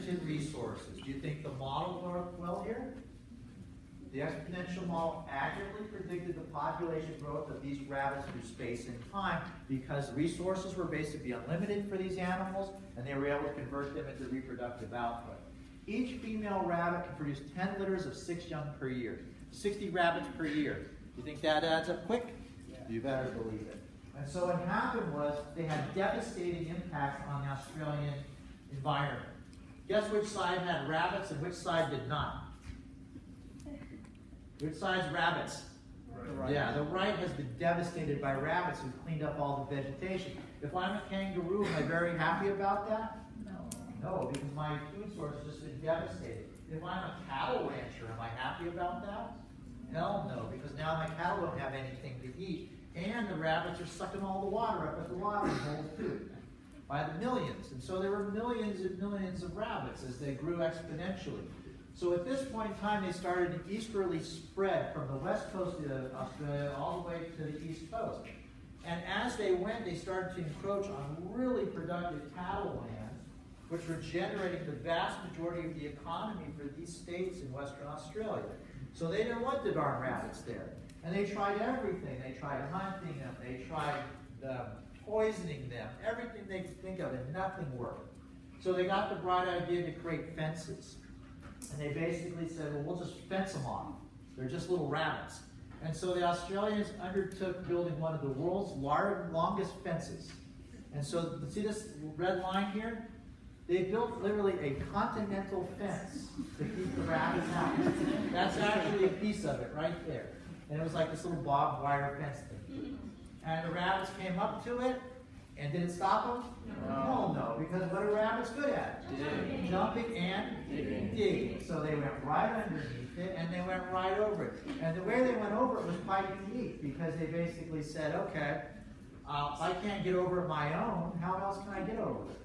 limited resources. Do you think the model worked well here? The exponential model accurately predicted the population growth of these rabbits through space and time because resources were basically unlimited for these animals, and they were able to convert them into reproductive output. Each female rabbit can produce 10 litters of 6 young per year. 60 rabbits per year. Do you think that adds up quick? Yeah. You better believe it. And so what happened was they had devastating impacts on the Australian environment. Guess which side had rabbits and which side did not? Which side's rabbits? Right. Yeah, the right has been devastated by rabbits who've cleaned up all the vegetation. If I'm a kangaroo, am I very happy about that? No, because my food source has just been devastated. If I'm a cattle rancher, am I happy about that? Hell no, because now my cattle don't have anything to eat, and the rabbits are sucking all the water up at the watering holes too, by the millions. And so there were millions and millions of rabbits as they grew exponentially. So at this point in time, they started an easterly spread from the west coast of Australia all the way to the east coast. And as they went, they started to encroach on really productive cattle lands, which were generating the vast majority of the economy for these states in Western Australia. So they didn't want the darn rabbits there. And they tried everything. They tried hunting them. They tried poisoning them. Everything they could think of, and nothing worked. So they got the bright idea to create fences. And they basically said, well, we'll just fence them off. They're just little rabbits. And so the Australians undertook building one of the world's longest fences. And so, see this red line here? They built literally a continental fence to keep the rabbits out. That's actually a piece of it right there. And it was like this little barbed wire fence thing. And the rabbits came up to it, and did it stop them? No, because what are rabbits good at? Digging. Jumping and digging. So they went right underneath it, and they went right over it. And the way they went over it was quite unique, because they basically said, okay, if I can't get over it my own, how else can I get over it?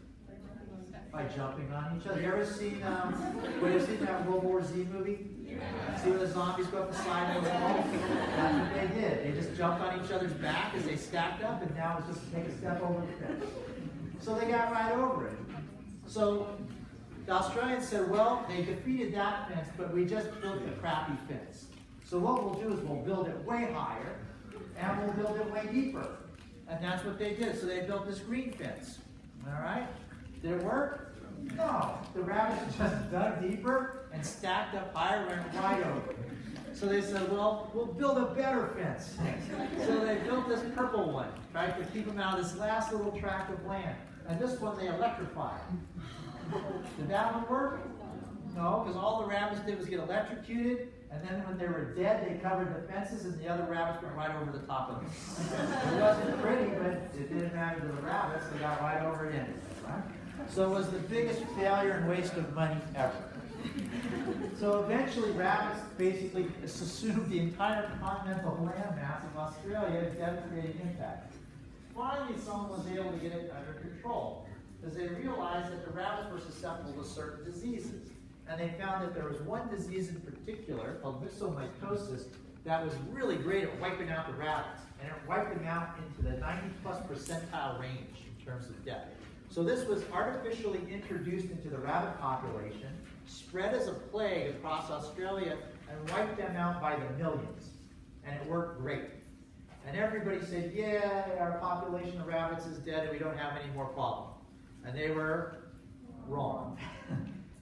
By jumping on each other. You ever seen, that World War Z movie? Yeah. See when the zombies go up the side of the wall? That's what they did. They just jumped on each other's back as they stacked up, and now it's just take a step over the fence. So they got right over it. So the Australians said, well, they defeated that fence, but we just built a crappy fence. So what we'll do is we'll build it way higher, and we'll build it way deeper. And that's what they did. So they built this green fence. All right? Did it work? No. The rabbits just dug deeper and stacked up higher and went right over. So they said, well, we'll build a better fence. So they built this purple one, right, to keep them out of this last little tract of land. And this one they electrified. Did that one work? No, because all the rabbits did was get electrocuted, and then when they were dead, they covered the fences, and the other rabbits went right over the top of them. It wasn't pretty, but it didn't matter to the rabbits. They got right over it anyway, right? So it was the biggest failure and waste of money ever. So eventually, rabbits basically assumed the entire continental landmass of Australia, a devastating impact. Finally, someone was able to get it under control, because they realized that the rabbits were susceptible to certain diseases. And they found that there was one disease in particular, called myxomycosis, that was really great at wiping out the rabbits. And it wiped them out into the 90+ percentile range in terms of death. So this was artificially introduced into the rabbit population, spread as a plague across Australia, and wiped them out by the millions. And it worked great. And everybody said, yeah, our population of rabbits is dead and we don't have any more problem. And they were wrong.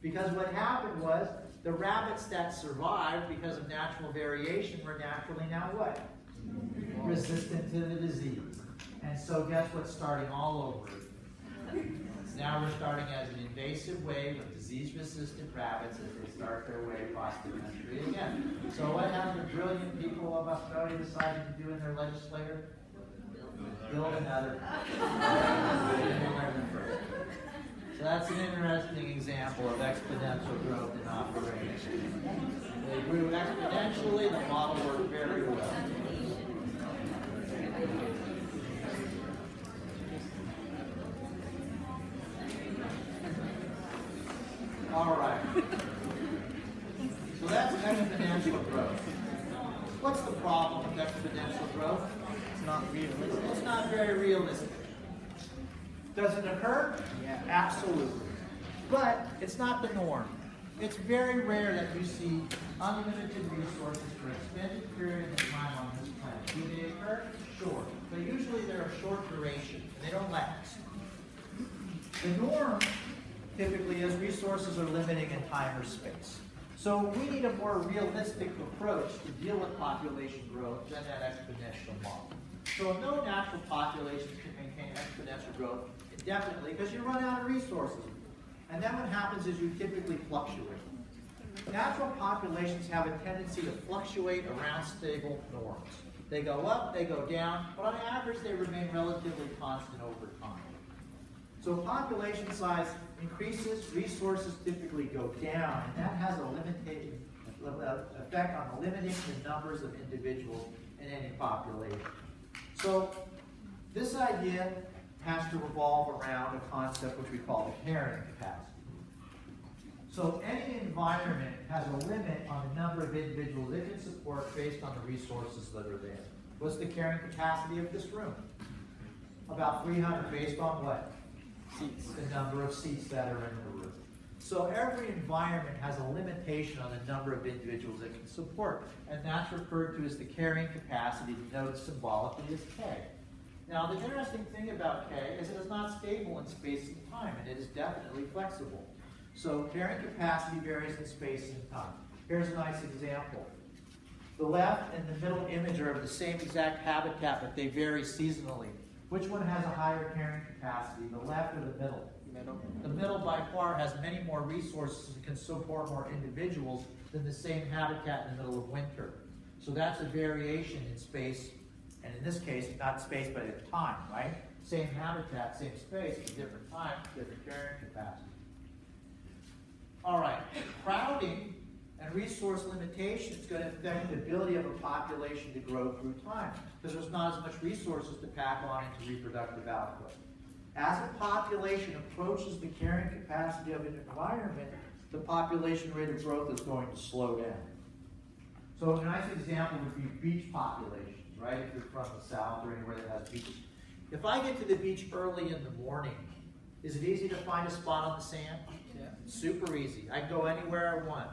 Because what happened was, the rabbits that survived because of natural variation were naturally now what? Resistant to the disease. And so guess what's starting all over again? Now we're starting as an invasive wave of disease-resistant rabbits as they start their way across the country again. So what have the brilliant people of Australia decided to do in their legislature? Build another. So that's an interesting example of exponential growth in operation. They grew exponentially, the model worked very well. All right. So that's exponential growth. What's the problem with exponential growth? It's not realistic. It's not very realistic. Does it occur? Yeah. Absolutely. But it's not the norm. It's very rare that you see unlimited resources for an extended period of time on this planet. Do they occur? Sure. But usually they're of short duration, and they don't last. The norm typically is resources are limiting in time or space. So we need a more realistic approach to deal with population growth than that exponential model. So no natural populations can maintain exponential growth indefinitely because you run out of resources. And then what happens is you typically fluctuate. Natural populations have a tendency to fluctuate around stable norms. They go up, they go down, but on average they remain relatively constant over time. So population size increases, resources typically go down, and that has a limiting effect on limiting the numbers of individuals in any population. So this idea has to revolve around a concept which we call the carrying capacity. So any environment has a limit on the number of individuals it can support based on the resources that are there. What's the carrying capacity of this room? About 300 based on what? Seats. The number of seats that are in the room. So every environment has a limitation on the number of individuals it can support. And that's referred to as the carrying capacity, denoted symbolically as K. Now, the interesting thing about K is it is not stable in space and time, and it is definitely flexible. So carrying capacity varies in space and time. Here's a nice example. The left and the middle image are of the same exact habitat, but they vary seasonally. Which one has a higher carrying capacity, the left or the middle? Middle. The middle by far has many more resources and can support more individuals than the same habitat in the middle of winter. So that's a variation in space, and in this case, not space, but in time, right? Same habitat, same space, but different time, different carrying capacity. All right, crowding and resource limitation is going to affect the ability of a population to grow through time because there's not as much resources to pack on into reproductive output. As a population approaches the carrying capacity of an environment, the population rate of growth is going to slow down. So a nice example would be beach populations, right? If you're from the south or anywhere that has beaches. If I get to the beach early in the morning, is it easy to find a spot on the sand? Yeah. Super easy. I can go anywhere I want.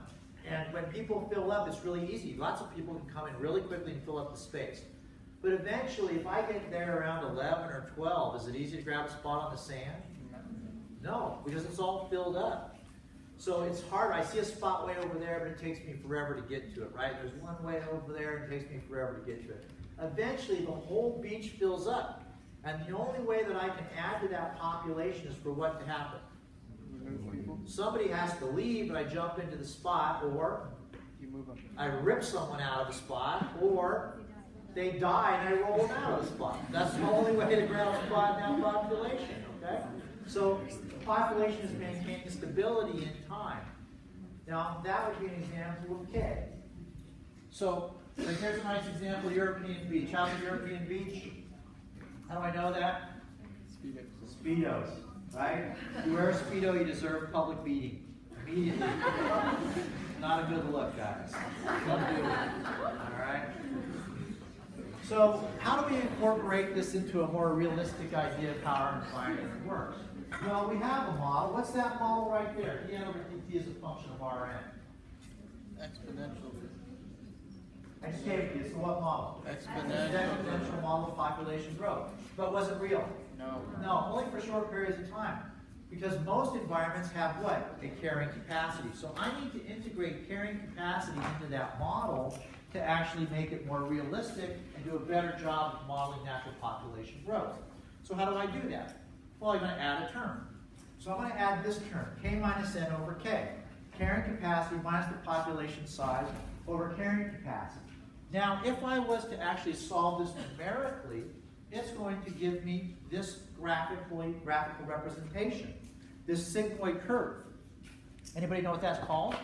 And when people fill up, it's really easy. Lots of people can come in really quickly and fill up the space. But eventually, if I get there around 11 or 12, is it easy to grab a spot on the sand? No, because it's all filled up. So it's hard. I see a spot way over there, but it takes me forever to get to it, right? There's one way over there, and it takes me forever to get to it. Eventually, the whole beach fills up. And the only way that I can add to that population is for what to happen? Somebody has to leave and I jump into the spot, or I rip someone out of the spot, or they die and I roll them out of the spot. That's the only way to grab a spot in that population, okay? So the population is maintaining stability in time. Now that would be an example of K. So here's a nice example, European beach. How's a European beach? How do I know that? Speedos. Right? If you wear a Speedo, you deserve public beating. Immediately. Not a good look, guys. Don't do it. Alright? So, how do we incorporate this into a more realistic idea of how our environment works? Well, we have a model. What's that model right there? E over dt is a function of Rn. Exponential. I just gave it to you. So what model? Exponential model of population growth. But was it real? No. No, only for short periods of time. Because most environments have what? A carrying capacity. So I need to integrate carrying capacity into that model to actually make it more realistic and do a better job of modeling natural population growth. So how do I do that? Well, I'm going to add a term. So I'm going to add this term, k minus n over k. Carrying capacity minus the population size over carrying capacity. Now, if I was to actually solve this numerically, it's going to give me this graphical representation, this sigmoid curve. Anybody know what that's called?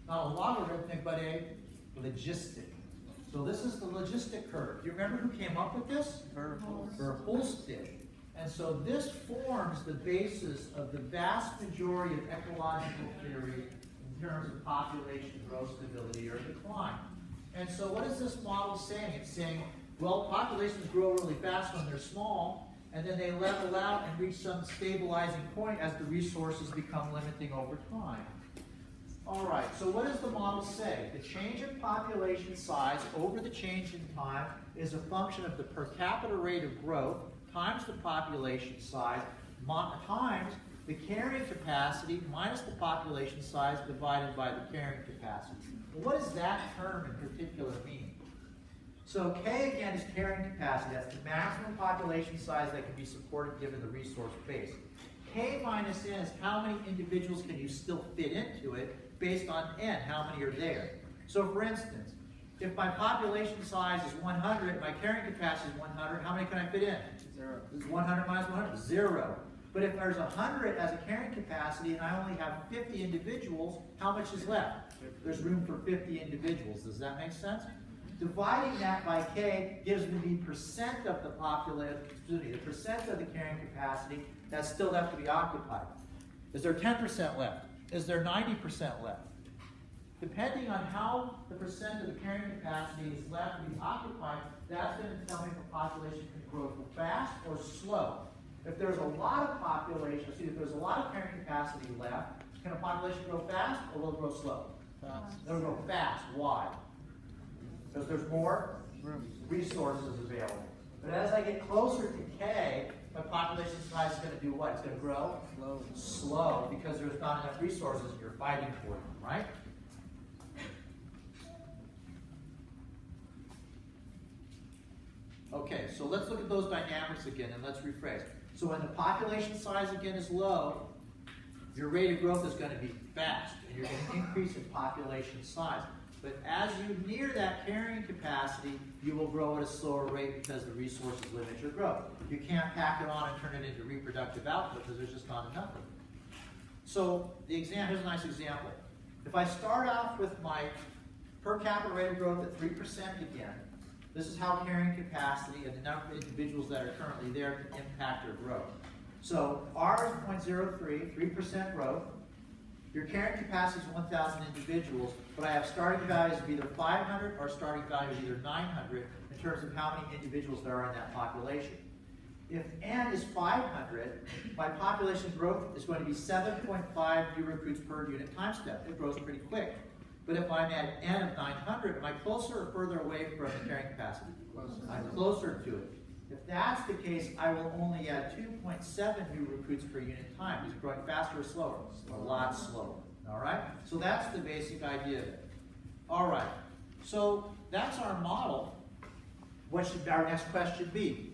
Not a logarithmic, but a logistic. So this is the logistic curve. Do you remember who came up with this? Verhulst did. And so this forms the basis of the vast majority of ecological theory in terms of population growth, stability, or decline. And so what is this model saying? It's saying, well, populations grow really fast when they're small, and then they level out and reach some stabilizing point as the resources become limiting over time. All right, so what does the model say? The change in population size over the change in time is a function of the per capita rate of growth times the population size times the carrying capacity minus the population size divided by the carrying capacity. Well, what does that term in particular mean? So K again is carrying capacity. That's the maximum population size that can be supported given the resource base. K minus N is how many individuals can you still fit into it based on N, how many are there. So for instance, if my population size is 100, my carrying capacity is 100, how many can I fit in? 0. This is 100 minus 100, 0. But if there's 100 as a carrying capacity and I only have 50 individuals, how much is left? There's room for 50 individuals. Does that make sense? Dividing that by K gives me the percent of the the percent of the carrying capacity that's still left to be occupied. Is there 10% left? Is there 90% left? Depending on how the percent of the carrying capacity is left to be occupied, that's going to tell me if a population can grow fast or slow. If there's a lot of population, if there's a lot of carrying capacity left, can a population grow fast or will it grow slow? Fast. It'll grow fast. Why? Because there's more resources available. But as I get closer to K, my population size is going to do what? It's going to grow slow because there's not enough resources and you're fighting for them, right? Okay, so let's look at those dynamics again and let's rephrase. So when the population size again is low, your rate of growth is going to be fast and you're going to increase in population size. But as you near that carrying capacity, you will grow at a slower rate because the resources limit your growth. You can't pack it on and turn it into reproductive output because there's just not enough of it. So here's a nice example. If I start off with my per capita rate of growth at 3% again, this is how carrying capacity and the number of individuals that are currently there can impact your growth. So R is 0.03, 3% growth. Your carrying capacity is 1,000 individuals, but I have starting values of either 500 or starting values of either 900 in terms of how many individuals there are in that population. If N is 500, my population growth is going to be 7.5 new recruits per unit time step. It grows pretty quick. But if I'm at N of 900, am I closer or further away from the carrying capacity? Closer. I'm closer to it. If that's the case, I will only add 2.7 new recruits per unit time. Is it growing faster or slower? A lot slower. All right? So that's the basic idea of it. All right. So that's our model. What should our next question be?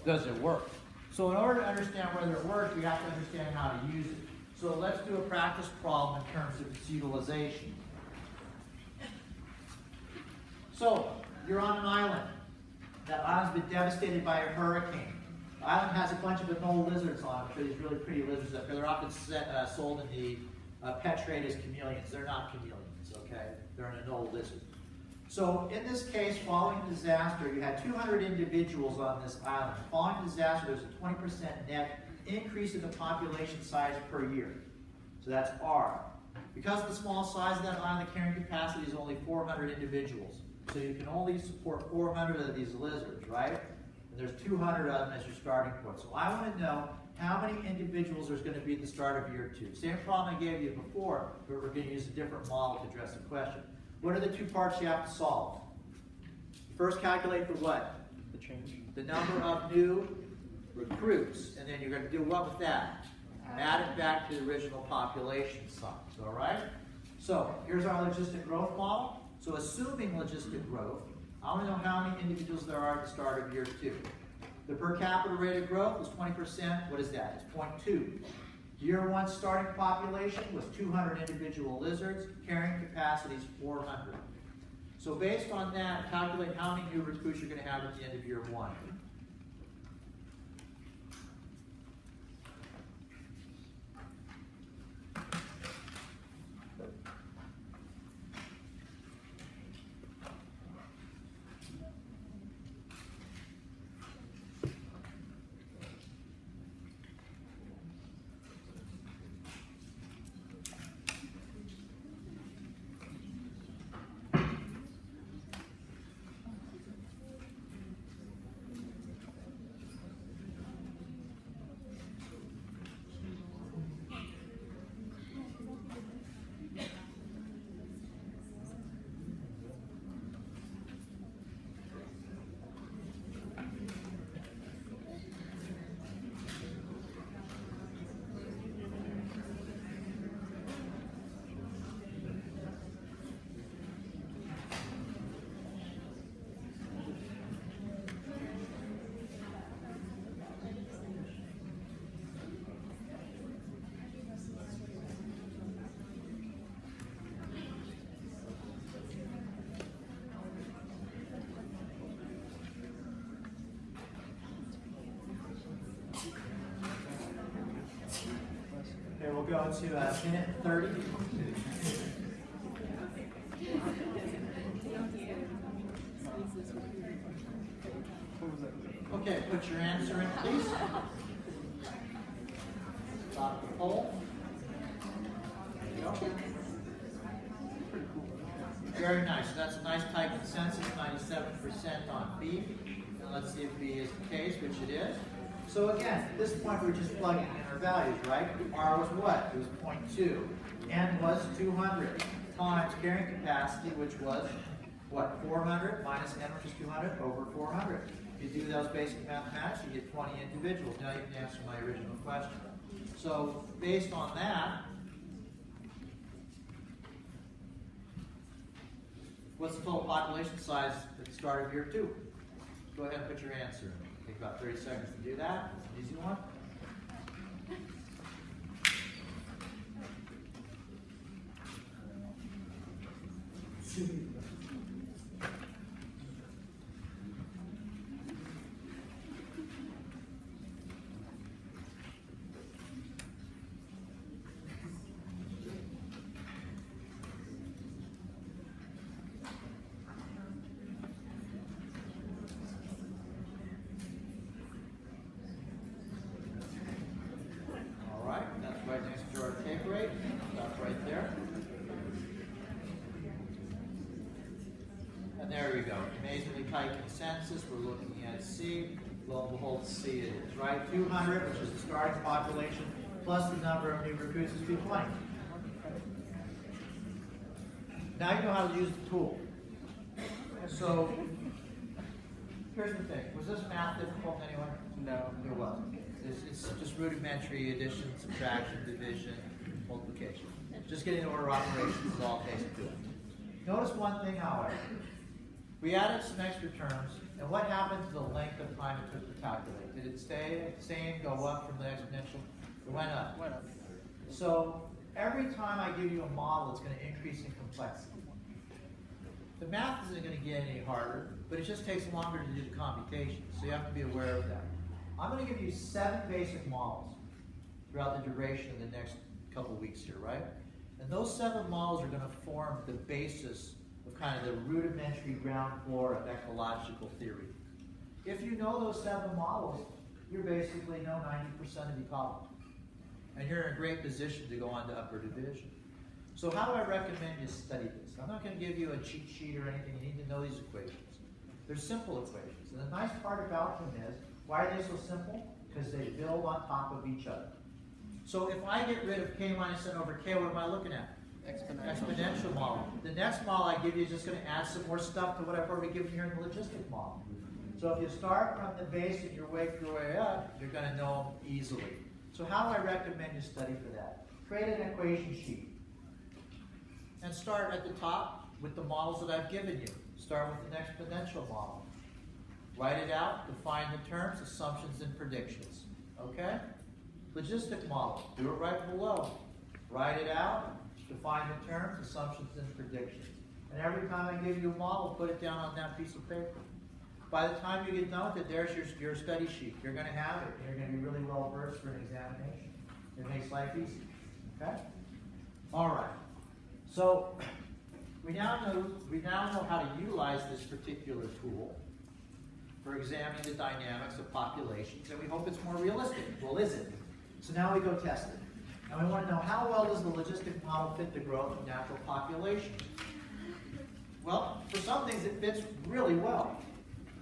Does it work? So in order to understand whether it works, we have to understand how to use it. So let's do a practice problem in terms of its utilization. So you're on an island. That island's been devastated by a hurricane. The island has a bunch of anole lizards on it, these really pretty lizards up there. They're often sold in the pet trade as chameleons. They're not chameleons, okay? They're an anole lizard. So in this case, following the disaster, you had 200 individuals on this island. Following the disaster, there's a 20% net increase in the population size per year. So that's R. Because of the small size of that island, the carrying capacity is only 400 individuals. So you can only support 400 of these lizards, right? And there's 200 of them as your starting point. So I want to know how many individuals there's going to be at the start of year 2. Same problem I gave you before, but we're going to use a different model to address the question. What are the 2 parts you have to solve? First, calculate the what? The change. The number of new recruits. And then you're going to do what with that? Add it back to the original population size, all right? So here's our logistic growth model. So assuming logistic growth, I want to know how many individuals there are at the start of year 2. The per capita rate of growth is 20%. What is that? It's 0.2. Year 1 starting population was 200 individual lizards. Carrying capacity is 400. So based on that, calculate how many new recruits you're going to have at the end of year 1. go to a minute 30. Okay, put your answer in, please. Stop the poll. There you go. Very nice. So that's a nice tight consensus, 97% on B. And let's see if B is the case, which it is. So again, at this point we're just plugging in our values, right? R was what? It was 0.2. N was 200 times carrying capacity, which was what? 400 minus N, which is 200 over 400. If you do those basic mathematics, you get 20 individuals. Now you can answer my original question. So based on that, what's the total population size at the start of year 2? Go ahead and put your answer in. Take about 30 seconds to do that. It's an easy one. Right next to our take rate. Stop right there. And there we go. Amazingly tight consensus. We're looking at C. Lo and behold, C it is, right? 200, which is the starting population, plus the number of new recruits is 220. Now you know how to use the tool. So, here's the thing. Was this math difficult to anyone? No, it wasn't. It's just rudimentary addition, subtraction, division, multiplication. Just getting the order of operations is all it takes to do it. Notice one thing, however. We added some extra terms, and what happened to the length of time it took to calculate? Did it stay the same, go up from the exponential? It went up. Went up. So every time I give you a model, it's going to increase in complexity. The math isn't going to get any harder, but it just takes longer to do the computation, so you have to be aware of that. I'm going to give you 7 basic models throughout the duration of the next couple weeks here, right? And those 7 models are going to form the basis of kind of the rudimentary ground floor of ecological theory. If you know those 7 models, you basically know 90% of ecology. And you're in a great position to go on to upper division. So how do I recommend you study this? I'm not going to give you a cheat sheet or anything. You need to know these equations. They're simple equations. And the nice part about them is, why are they so simple? Because they build on top of each other. So if I get rid of k minus n over k, what am I looking at? Exponential model. The next model I give you is just going to add some more stuff to what I've already given here in the logistic model. So if you start from the base and you work your way up, you're going to know them easily. So how do I recommend you study for that? Create an equation sheet. And start at the top with the models that I've given you. Start with an exponential model. Write it out, define the terms, assumptions, and predictions. Okay? Logistic model, do it right below. Write it out, define the terms, assumptions, and predictions. And every time I give you a model, put it down on that piece of paper. By the time you get done with it, there's your study sheet. You're going to have it. You're going to be really well versed for an examination. It makes life easy. Okay? All right. So we now know how to utilize this particular tool for examining the dynamics of populations, and we hope it's more realistic. Well, is it? So now we go test it. And we want to know, how well does the logistic model fit the growth of natural populations? Well, for some things it fits really well.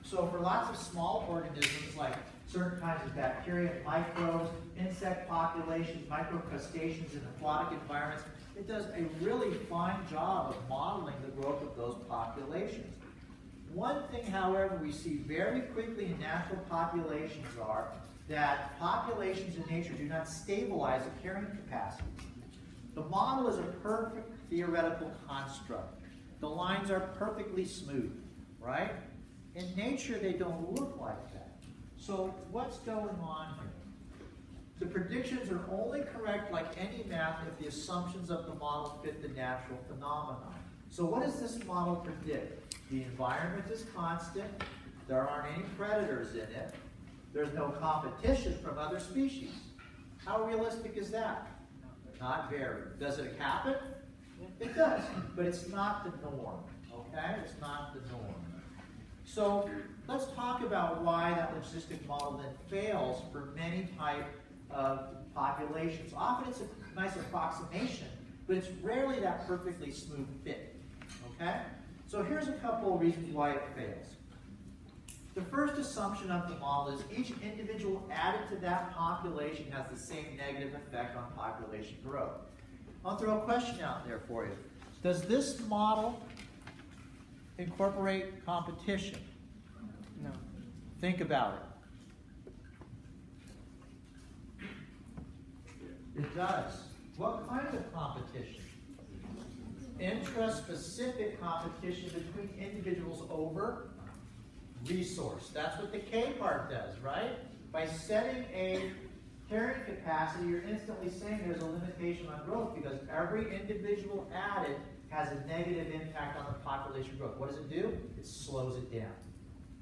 So for lots of small organisms, like certain kinds of bacteria, microbes, insect populations, microcrustaceans in aquatic environments, it does a really fine job of modeling the growth of those populations. One thing, however, we see very quickly in natural populations are that populations in nature do not stabilize at carrying capacity. The model is a perfect theoretical construct. The lines are perfectly smooth, right? In nature, they don't look like that. So what's going on here? The predictions are only correct, like any math, if the assumptions of the model fit the natural phenomenon. So what does this model predict? The environment is constant. There aren't any predators in it. There's no competition from other species. How realistic is that? not very. Does it happen? It does, but it's not the norm, okay? It's not the norm. So let's talk about why that logistic model then fails for many type of populations. Often it's a nice approximation, but it's rarely that perfectly smooth fit, okay? So here's a couple of reasons why it fails. The first assumption of the model is each individual added to that population has the same negative effect on population growth. I'll throw a question out there for you. Does this model incorporate competition? No. Think about it. It does. What kind of competition? Intraspecific competition between individuals over resource. That's what the K part does, right? By setting a carrying capacity, you're instantly saying there's a limitation on growth because every individual added has a negative impact on the population growth. What does it do? It slows it down,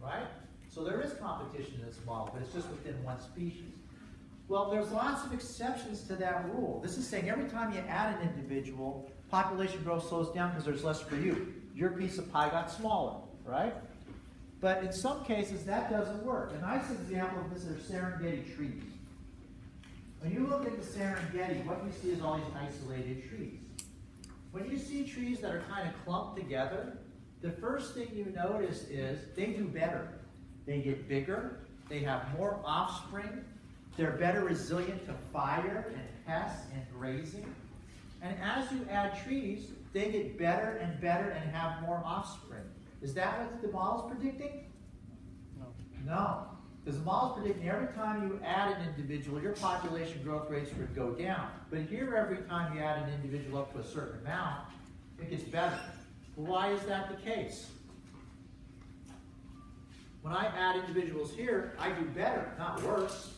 right? So there is competition in this model, but it's just within one species. Well, there's lots of exceptions to that rule. This is saying every time you add an individual, population growth slows down because there's less for you. Your piece of pie got smaller, right? But in some cases, that doesn't work. A nice example of this are Serengeti trees. When you look at the Serengeti, what you see is all these isolated trees. When you see trees that are kind of clumped together, the first thing you notice is they do better. They get bigger, they have more offspring, they're better resilient to fire and pests and grazing. And as you add trees, they get better and better and have more offspring. Is that what the model's predicting? No. No. Because the model's predicting every time you add an individual, your population growth rates would go down. But here, every time you add an individual up to a certain amount, it gets better. Well, why is that the case? When I add individuals here, I do better, not worse.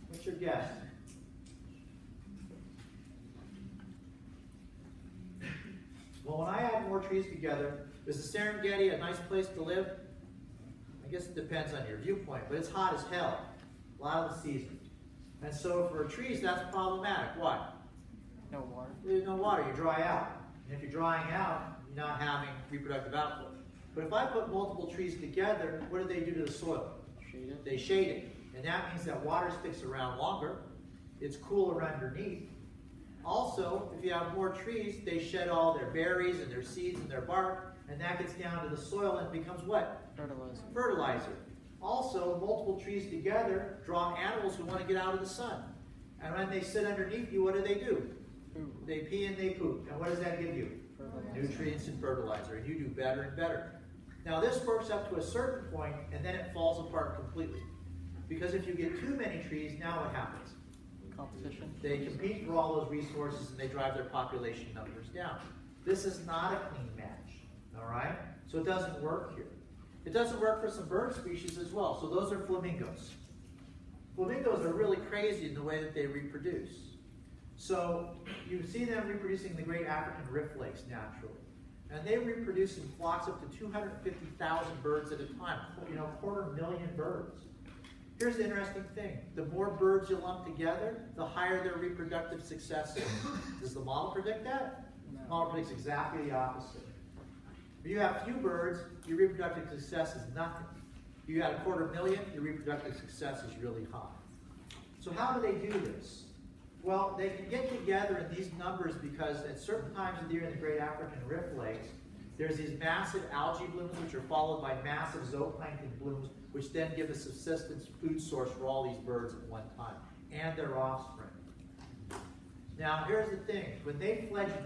What's your guess? Well, when I add more trees together, is the Serengeti a nice place to live? I guess it depends on your viewpoint, but it's hot as hell a lot of the season. And so for trees, that's problematic. Why? No water. There's no water, you dry out. And if you're drying out, you're not having reproductive output. But if I put multiple trees together, what do they do to the soil? Shade it. They shade it. And that means that water sticks around longer. It's cooler underneath. Also, if you have more trees, they shed all their berries and their seeds and their bark, and that gets down to the soil and becomes what? Fertilizer. Fertilizer. Also, multiple trees together draw animals who want to get out of the sun. And when they sit underneath you, what do? Poop. They pee and they poop. And what does that give you? Fertilizer. Nutrients and fertilizer. And you do better and better. Now, this works up to a certain point, and then it falls apart completely. Because if you get too many trees, now what happens? Competition. They compete for all those resources and they drive their population numbers down. This is not a clean match, all right? So it doesn't work here. It doesn't work for some bird species as well. So those are flamingos. Flamingos are really crazy in the way that they reproduce. So you see them reproducing in the Great African Rift Lakes naturally. And they reproduce in flocks up to 250,000 birds at a time, 250,000 birds. Here's the interesting thing. The more birds you lump together, the higher their reproductive success is. Does the model predict that? No. The model predicts exactly the opposite. If you have few birds, your reproductive success is nothing. If you had 250,000, your reproductive success is really high. So how do they do this? Well, they can get together in these numbers because at certain times of the year in the Great African Rift Lakes, there's these massive algae blooms which are followed by massive zooplankton blooms which then give a subsistence food source for all these birds at one time and their offspring. Now, here's the thing. When they fledge birds,